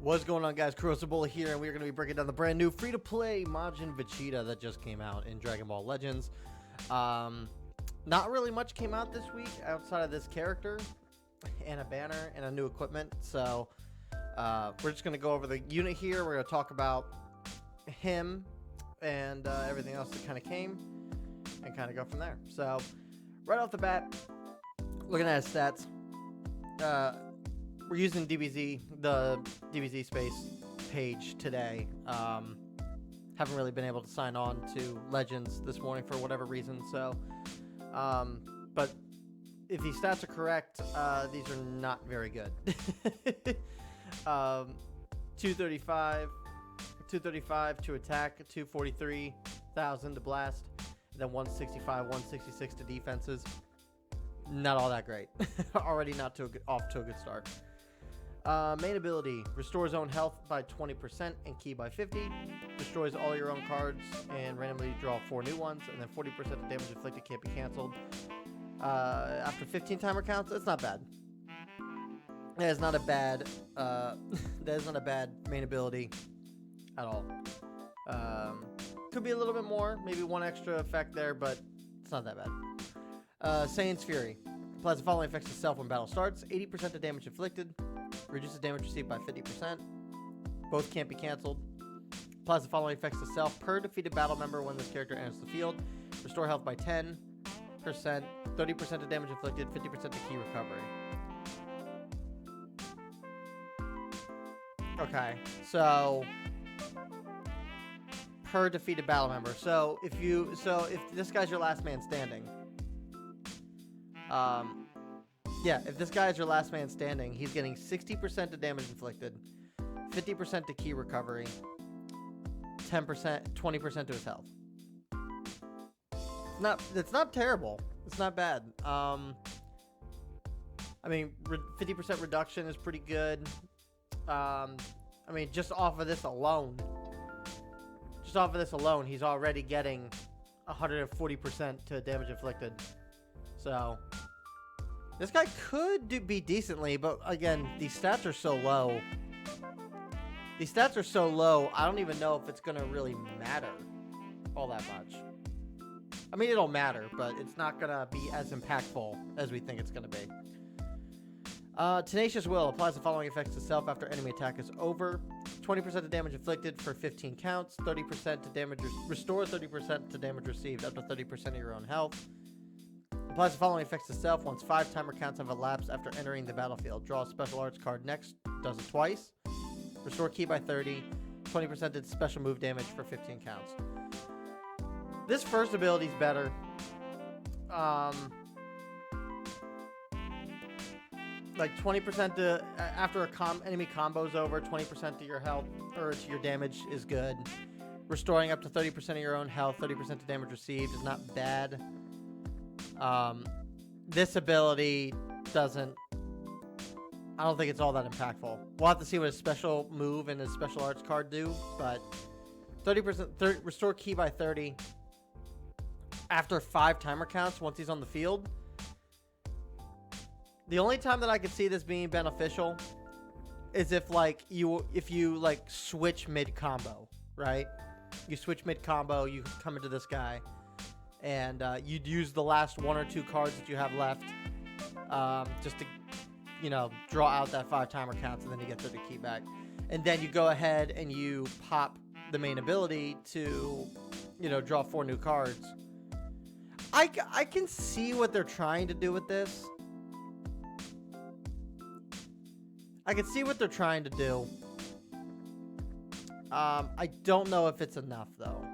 What's going on, guys? Crucible here, and we're going to be breaking down the brand new free-to-play Majin Vegeta that just came out in Dragon Ball Legends. Not really much came out this week outside of this character and a banner and a new equipment, so we're just going to go over the unit here. We're going to talk about him and everything else that kind of came and kind of go from there. So right off the bat, looking at his stats, we're using DBZ, the DBZ space page today. Haven't really been able to sign on to Legends this morning for whatever reason. So, but if these stats are correct, these are not very good. 235 to attack, 243,000 to blast, then 165, 166 to defenses. Not all that great. Already not off to a good start. Main ability, restores own health by 20% and ki by 50. Destroys all your own cards and randomly draw 4 new ones, and then 40% of damage inflicted can't be cancelled. After 15 timer counts, it's not bad. That is not a bad main ability at all. Could be a little bit more, maybe one extra effect there, but it's not that bad. Saiyan's Fury. Applies the following effects to self when battle starts. 80% of damage inflicted. Reduces damage received by 50%. Both can't be cancelled. Applies the following effects to self per defeated battle member when this character enters the field. Restore health by 10%. 30% of damage inflicted. 50% to ki recovery. Okay, so per defeated battle member. So if this guy's your last man standing, yeah, if this guy is your last man standing, he's getting 60% to damage inflicted, 50% to ki recovery, 10%, 20% to his health. It's not terrible. It's not bad. I mean, 50% reduction is pretty good. I mean, just off of this alone, he's already getting 140% to damage inflicted. So this guy could be decently, but again, these stats are so low. I don't even know if it's going to really matter all that much. I mean, it'll matter, but it's not going to be as impactful as we think it's going to be. Tenacious Will applies the following effects to self after enemy attack is over. 20% of damage inflicted for 15 counts. 30% to damage, restore 30% to damage received up to 30% of your own health. Applies the following effects to self once 5 timer counts have elapsed after entering the battlefield. Draw a special arts card next. Does it twice. Restore ki by 30. 20% did special move damage for 15 counts. This first ability is better. Like 20% to after enemy combo's over, 20% to your health or to your damage is good. Restoring up to 30% of your own health, 30% to damage received is not bad. This ability I don't think it's all that impactful. We'll have to see what his special move and his special arts card do, but 30%, restore ki by 30 after 5 timer counts once he's on the field. The only time that I could see this being beneficial is if you switch mid combo, right? You switch mid combo, you come into this guy, and you'd use the last 1 or 2 cards that you have left, just to, draw out that 5 timer counts, and then you get 30 ki back, and then you go ahead and you pop the main ability to, draw 4 new cards. I can see what they're trying to do with this. I can see what they're trying to do. I don't know if it's enough, though.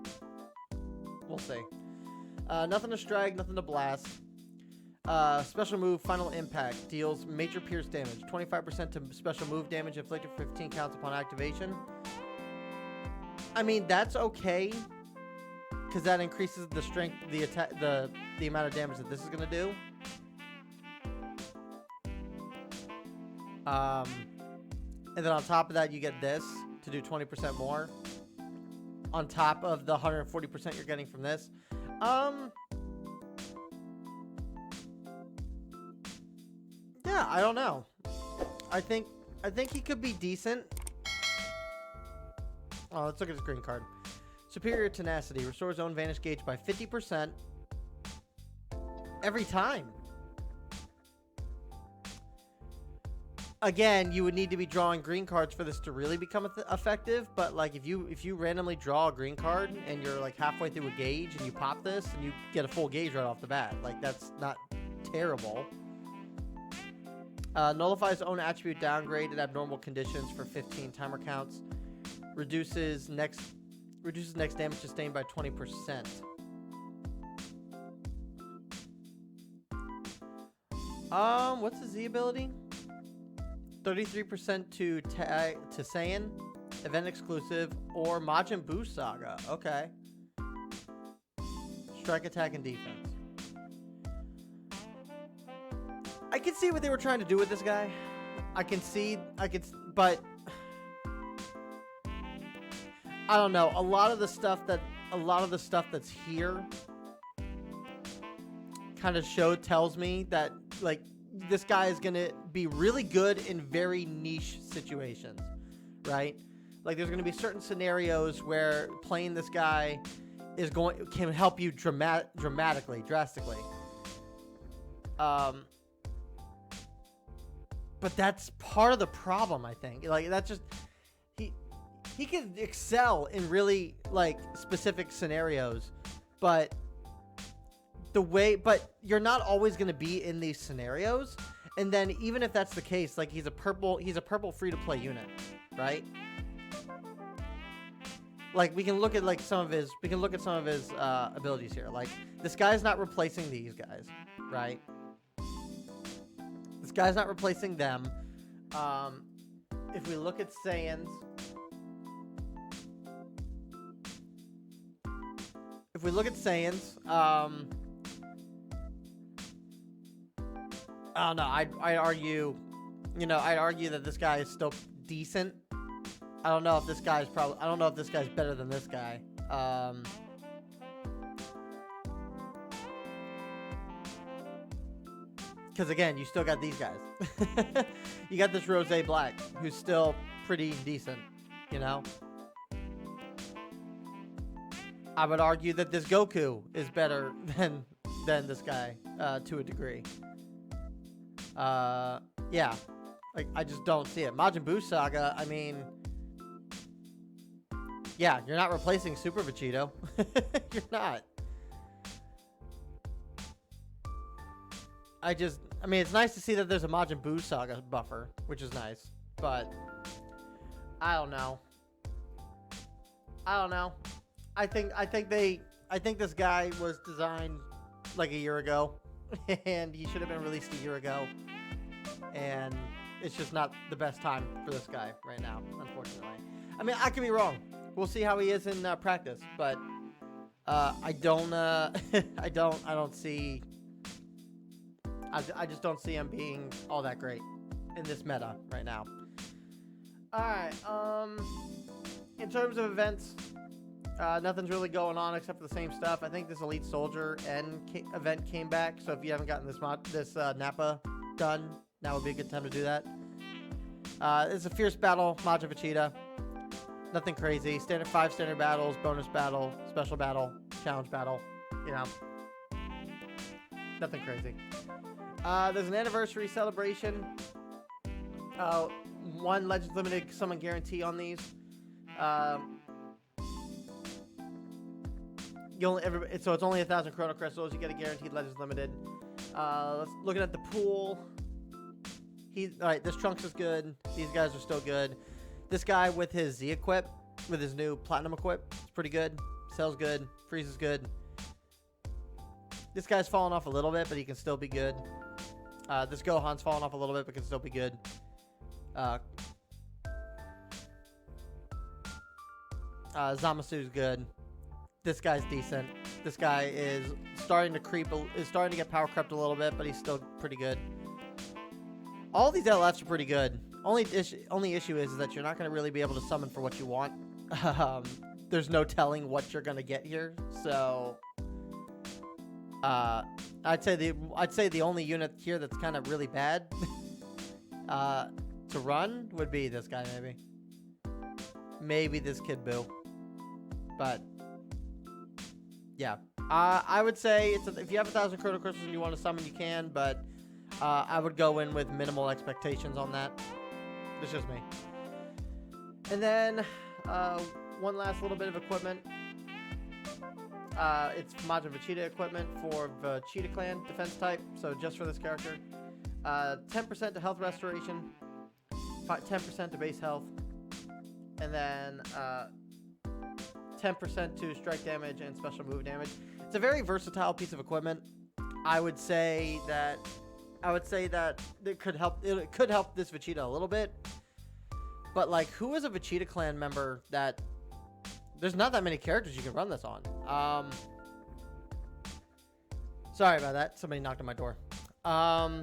We'll see. Nothing to strike, nothing to blast. Special move, Final Impact. Deals major pierce damage. 25% to special move damage inflicted for 15 counts upon activation. I mean, that's okay, because that increases the strength, the attack, the amount of damage that this is going to do. And then on top of that, you get this to do 20% more on top of the 140% you're getting from this. Yeah, I don't know. I think he could be decent. Oh, let's look at his green card. Superior tenacity. Restores own vantage gauge by 50% every time. Again, you would need to be drawing green cards for this to really become effective. But like, if you randomly draw a green card and you're like halfway through a gauge and you pop this and you get a full gauge right off the bat, like that's not terrible. Nullifies own attribute downgrade at abnormal conditions for 15 timer counts. Reduces next damage sustained by 20%. What's the Z ability? 33% to Saiyan, event exclusive, or Majin Buu Saga. Okay. Strike, attack, and defense. I can see what they were trying to do with this guy. But I don't know. A lot of the stuff that's here kind of tells me that like this guy is gonna be really good in very niche situations, right? Like there's gonna be certain scenarios where playing this guy can help you drastically. But that's part of the problem, I think. Like that's just he can excel in really like specific scenarios, but you're not always going to be in these scenarios. And then even if that's the case, like he's a purple free to play unit, right? Like we can look at some of his abilities here. Like this guy's not replacing these guys, right? This guy's not replacing them. If we look at Saiyans, I don't know. I'd argue that this guy is still decent. I don't know if this guy's better than this guy. Because again, you still got these guys. You got this Rose Black, who's still pretty decent, you know? I would argue that this Goku is better than this guy, to a degree. Yeah. Like, I just don't see it. Majin Buu Saga, I mean... Yeah, you're not replacing Super Vegeta. You're not. I mean, it's nice to see that there's a Majin Buu Saga buffer, which is nice. But, I don't know. I think this guy was designed like a year ago. And he should have been released a year ago. And it's just not the best time for this guy right now, unfortunately. I mean, I could be wrong. We'll see how he is in practice, but I just don't see him being all that great in this meta right now. All right. In terms of events, nothing's really going on except for the same stuff. I think this Elite Soldier event came back, so if you haven't gotten this Nappa done, now would be a good time to do that. It's a fierce battle, Majin Vegeta. Nothing crazy. 5 standard battles, bonus battle, special battle, challenge battle. You know, nothing crazy. There's an anniversary celebration. 1 Legends Limited summon guarantee on these. So it's only 1,000 Chrono Crystals. You get a guaranteed Legends Limited. Looking at the pool. Alright, this Trunks is good. These guys are still good. This guy with his Z equip, with his new Platinum equip, it's pretty good. Cell's good. Frieza's good. This guy's fallen off a little bit, but he can still be good. This Gohan's fallen off a little bit, but can still be good. Zamasu's good. This guy's decent. This guy is starting to get power crept a little bit, but he's still pretty good. All these LFs are pretty good. Only issue is that you're not going to really be able to summon for what you want. There's no telling what you're going to get here. So, I'd say the only unit here that's kind of really bad to run would be this guy, maybe. maybe this Kid Buu. But yeah, I would say if you have 1,000 Chrono Crystals and you want to summon, you can. But I would go in with minimal expectations on that. It's just me. And then one last little bit of equipment. It's Majin Vegeta equipment for Vegeta Clan defense type. So just for this character. 10% to health restoration. 10% to base health. And then 10% to strike damage and special move damage. It's a very versatile piece of equipment. I would say that it could help this Vegeta a little bit. But like, who is a Vegeta Clan member that there's not that many characters you can run this on? Sorry about that. Somebody knocked on my door.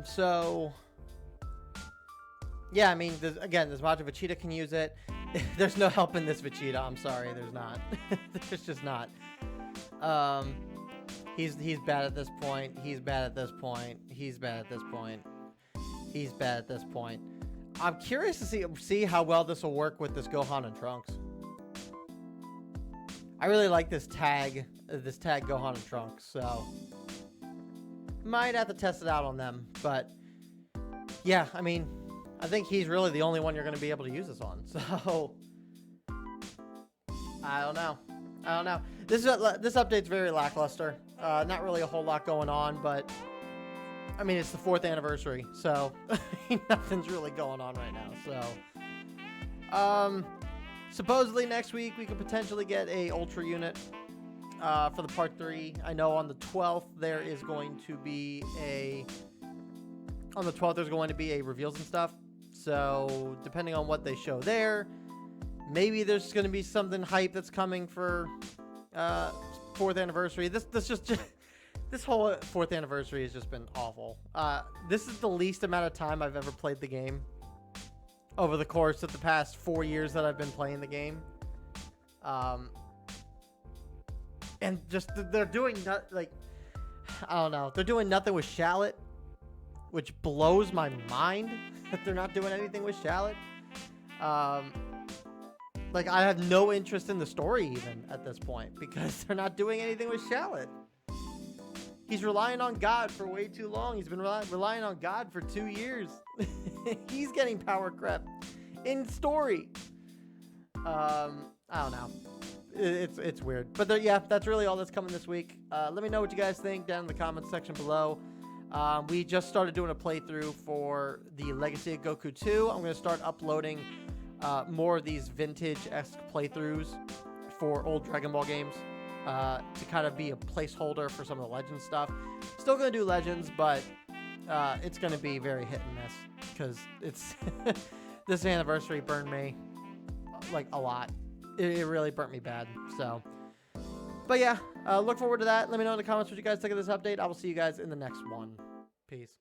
So yeah, I mean, this Majin Vegeta can use it. There's no help in this Vegeta. I'm sorry, there's not. There's just not. He's bad at this point. He's bad at this point. He's bad at this point. He's bad at this point. I'm curious to see how well this will work with this Gohan and Trunks. I really like this tag Gohan and Trunks, so might have to test it out on them. But yeah, I mean, I think he's really the only one you're going to be able to use this on. So I don't know. This update's very lackluster. Not really a whole lot going on, but I mean, it's the 4th anniversary, so nothing's really going on right now. So supposedly next week we could potentially get a Ultra unit for the part 3. I know on the 12th there's going to be a reveals and stuff. So depending on what they show there, maybe there's going to be something hype that's coming for 4th anniversary. This whole 4th anniversary has just been awful. This is the least amount of time I've ever played the game over the course of the past 4 years that I've been playing the game. And just they're doing I don't know. They're doing nothing with Shallot, which blows my mind that they're not doing anything with Shallot. Like, I have no interest in the story even at this point because they're not doing anything with Shallot. He's relying on God for way too long. He's been relying on God for 2 years. He's getting power crept in story. I don't know. It's weird. But yeah, that's really all that's coming this week. Let me know what you guys think down in the comments section below. We just started doing a playthrough for the Legacy of Goku 2. I'm going to start uploading more of these vintage-esque playthroughs for old Dragon Ball games to kind of be a placeholder for some of the Legends stuff. Still going to do Legends, but it's going to be very hit and miss because it's this anniversary burned me like a lot. It really burnt me bad. So, but yeah, look forward to that. Let me know in the comments what you guys think of this update. I will see you guys in the next one. Peace.